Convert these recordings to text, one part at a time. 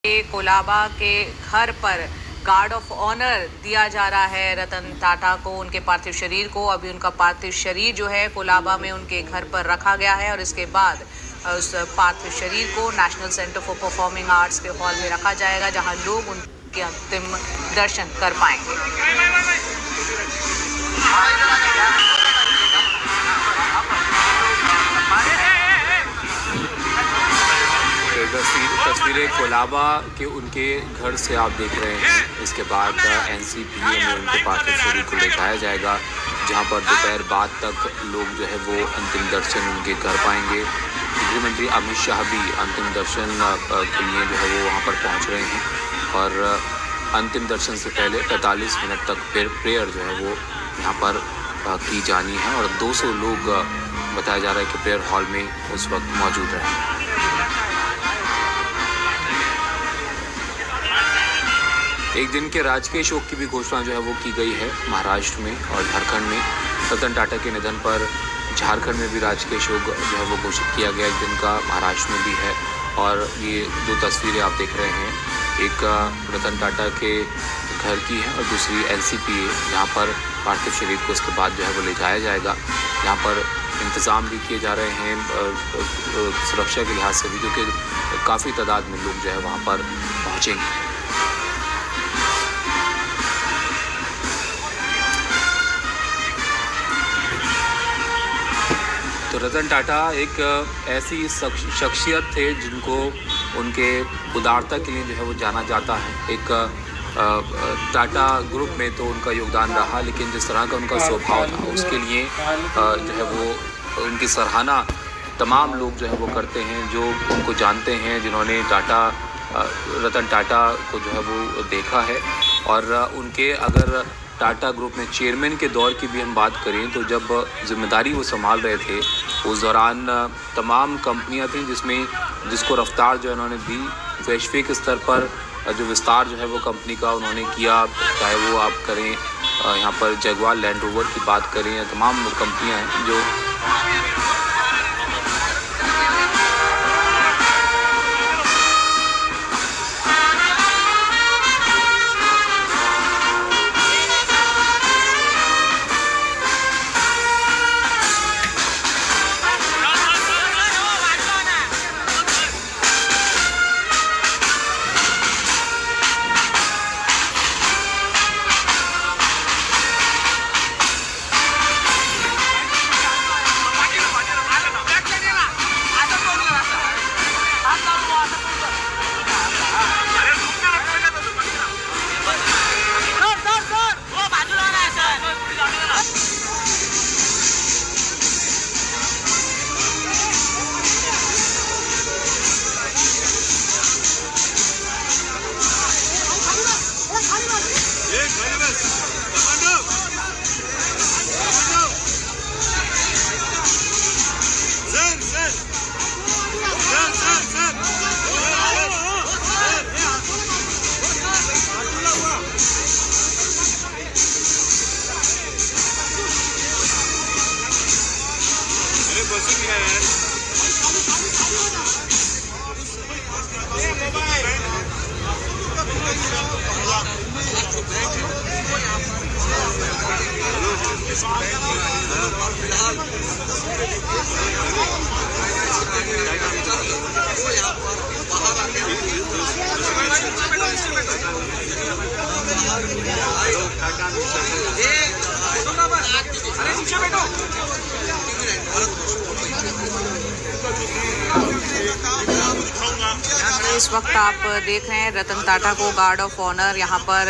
कोलाबा के घर पर गार्ड ऑफ ऑनर दिया जा रहा है रतन टाटा को, उनके पार्थिव शरीर को। अभी उनका पार्थिव शरीर जो है कोलाबा में उनके घर पर रखा गया है और इसके बाद उस पार्थिव शरीर को national centre for performing arts के हॉल में रखा जाएगा, जहां लोग उनके अंतिम दर्शन कर पाएंगे। तस्वीरें कोलाबा के उनके घर से आप देख रहे हैं। इसके बाद एनसीपीए में उनके पार्थिव शरीर को ले जाया जाएगा, जहां पर दोपहर बाद तक लोग जो है वो अंतिम दर्शन उनके कर पाएंगे। गृह मंत्री अमित शाह भी अंतिम दर्शन के लिए जो है वो वहां पर पहुंच रहे हैं और अंतिम दर्शन से पहले 45 मिनट तक फिर प्रेयर जो है वो यहाँ पर की जानी है और 200 लोग बताया जा रहा है कि प्रेयर हॉल में उस वक्त मौजूद रहेंगे। एक दिन के राजकीय शोक की भी घोषणा जो है वो की गई है महाराष्ट्र में और झारखंड में। रतन टाटा के निधन पर झारखंड में भी राजकीय शोक जो है वो घोषित किया गया एक दिन का, महाराष्ट्र में भी है। और ये दो तस्वीरें आप देख रहे हैं, एक रतन टाटा के घर की है और दूसरी एनसीपीए, जहाँ पर पार्थिव शरीर को उसके बाद जो है वो ले जाया जाएगा। यहाँ पर इंतज़ाम भी किए जा रहे हैं सुरक्षा के लिहाज से भी, क्योंकि काफ़ी तादाद में लोग जो है वहाँ पर पहुँचेंगे। तो रतन टाटा एक ऐसी शख्सियत थे जिनको उनके उदारता के लिए जो है वो जाना जाता है। एक टाटा ग्रुप में तो उनका योगदान रहा, लेकिन जिस तरह का उनका स्वभाव था उसके लिए जो है वो उनकी सराहना तमाम लोग जो है वो करते हैं, जो उनको जानते हैं, जिन्होंने रतन टाटा को जो है वो देखा है। और उनके अगर टाटा ग्रुप में चेयरमैन के दौर की भी हम बात करें तो जब जिम्मेदारी वो संभाल रहे थे उस दौरान तमाम कंपनियां थीं जिसको रफ्तार जो है उन्होंने दी। वैश्विक स्तर पर जो विस्तार जो है वो कंपनी का उन्होंने किया, चाहे वो आप करें यहाँ पर जगुआर लैंड रोवर की बात करें या तमाम कंपनियाँ हैं जो इस वक्त आप देख रहे हैं रतन टाटा को गार्ड ऑफ ऑनर यहाँ पर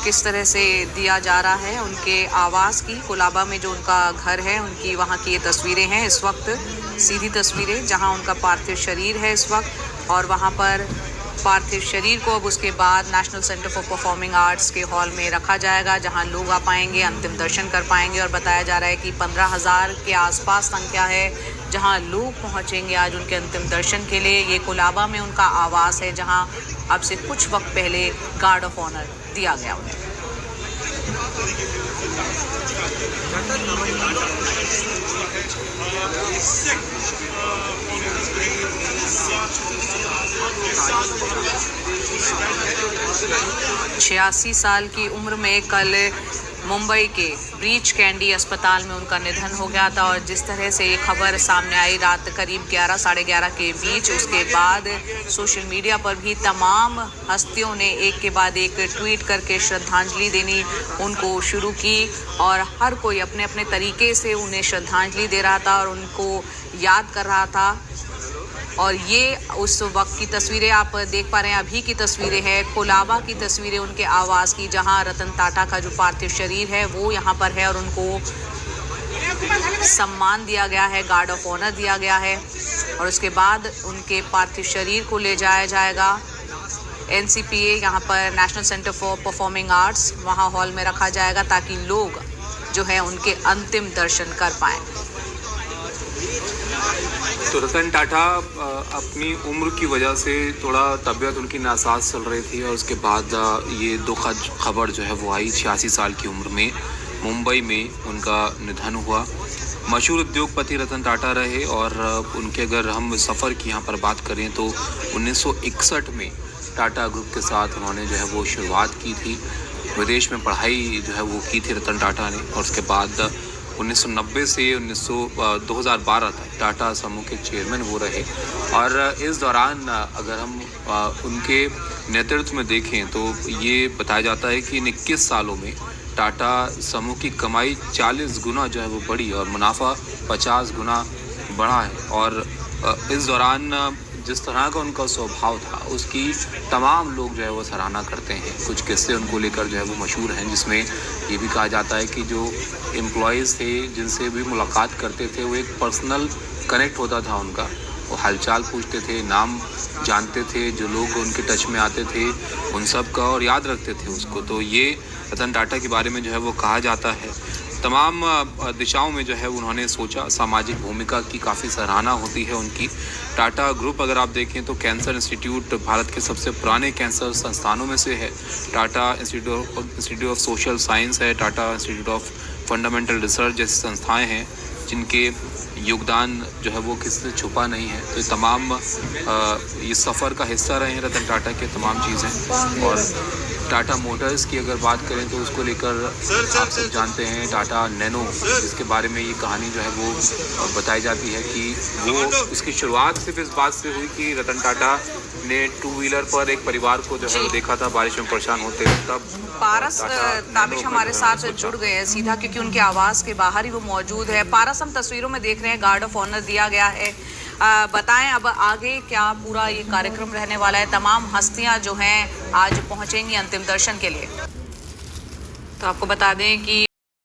किस तरह से दिया जा रहा है। उनके आवास की कोलाबा में जो उनका घर है उनकी वहाँ की ये तस्वीरें हैं इस वक्त, सीधी तस्वीरें जहाँ उनका पार्थिव शरीर है इस वक्त। और वहाँ पर पार्थिव शरीर को अब उसके बाद national centre for performing arts के हॉल में रखा जाएगा, जहां लोग आ पाएंगे, अंतिम दर्शन कर पाएंगे। और बताया जा रहा है कि 15,000 के आसपास संख्या है जहां लोग पहुंचेंगे आज उनके अंतिम दर्शन के लिए। ये कोलाबा में उनका आवास है जहां अब से कुछ वक्त पहले गार्ड ऑफ ऑनर दिया गया उन्हें। छियासी साल की उम्र में कल मुंबई के ब्रीच कैंडी अस्पताल में उनका निधन हो गया था। और जिस तरह से ये खबर सामने आई रात करीब 11 साढ़े 11 के बीच, उसके बाद सोशल मीडिया पर भी तमाम हस्तियों ने एक के बाद एक ट्वीट करके श्रद्धांजलि देनी उनको शुरू की। और हर कोई अपने अपने तरीके से उन्हें श्रद्धांजलि दे रहा था और उनको याद कर रहा था। और ये उस वक्त की तस्वीरें आप देख पा रहे हैं, अभी की तस्वीरें हैं, कोलाबा की तस्वीरें उनके आवास की, जहां रतन टाटा का जो पार्थिव शरीर है वो यहां पर है और उनको सम्मान दिया गया है, गार्ड ऑफ ऑनर दिया गया है। और उसके बाद उनके पार्थिव शरीर को ले जाया जाएगा NCPA, यहाँ पर national centre for performing arts, वहाँ हॉल में रखा जाएगा ताकि लोग जो है उनके अंतिम दर्शन कर पाएँ। तो रतन टाटा अपनी उम्र की वजह से थोड़ा तबीयत उनकी नासाज चल रही थी और उसके बाद ये दुखद खबर जो है वो आई। 86 साल की उम्र में मुंबई में उनका निधन हुआ। मशहूर उद्योगपति रतन टाटा रहे और उनके अगर हम सफ़र की यहाँ पर बात करें तो 1961 में टाटा ग्रुप के साथ उन्होंने जो है वो शुरुआत की थी। विदेश में पढ़ाई जो है वो की थी रतन टाटा ने और उसके बाद 1990 से 2012 तक टाटा समूह के चेयरमैन वो रहे। और इस दौरान अगर हम उनके नेतृत्व में देखें तो ये बताया जाता है कि इन 21 सालों में टाटा समूह की कमाई 40 गुना जो है वो बढ़ी और मुनाफा 50 गुना बढ़ा है। और इस दौरान जिस तरह का उनका स्वभाव था उसकी तमाम लोग जो है वो सराहना करते हैं। कुछ किस्से उनको लेकर जो है वो मशहूर हैं, जिसमें ये भी कहा जाता है कि जो एम्प्लॉयज़ थे जिनसे भी मुलाकात करते थे वो एक पर्सनल कनेक्ट होता था उनका, वो हालचाल पूछते थे, नाम जानते थे, जो लोग उनके टच में आते थे उन सब का और याद रखते थे उसको। तो ये रतन टाटा के बारे में जो है वो कहा जाता है। तमाम दिशाओं में जो है उन्होंने सोचा, सामाजिक भूमिका की काफ़ी सराहना होती है उनकी। टाटा ग्रुप अगर आप देखें तो कैंसर इंस्टीट्यूट भारत के सबसे पुराने कैंसर संस्थानों में से है। Tata institute of social science है, Tata institute of fundamental research जैसी संस्थाएं हैं जिनके योगदान जो है वो किसी से छुपा नहीं है। तो तमाम ये सफ़र का हिस्सा रहे हैं रतन टाटा के तमाम चीज़ें। और टाटा मोटर्स की अगर बात करें तो उसको लेकर आप सब जानते हैं टाटा नैनो, जिसके बारे में ये कहानी जो है वो बताई जाती है कि वो इसकी शुरुआत सिर्फ इस बात से हुई कि रतन टाटा ने 2 व्हीलर पर एक परिवार को जो है वो देखा था बारिश में परेशान होते हुए, तब पारस ताबिश हमारे साथ जुड़ गए हैं सीधा, क्योंकि उनके आवास के बाहर ही वो मौजूद है। पारस, हम तस्वीरों में देख रहे हैं गार्ड ऑफ ऑनर दिया गया है। बताएं अब आगे क्या पूरा ये कार्यक्रम रहने वाला है? तमाम हस्तियां जो हैं आज पहुंचेंगी अंतिम दर्शन के लिए। तो आपको बता दें कि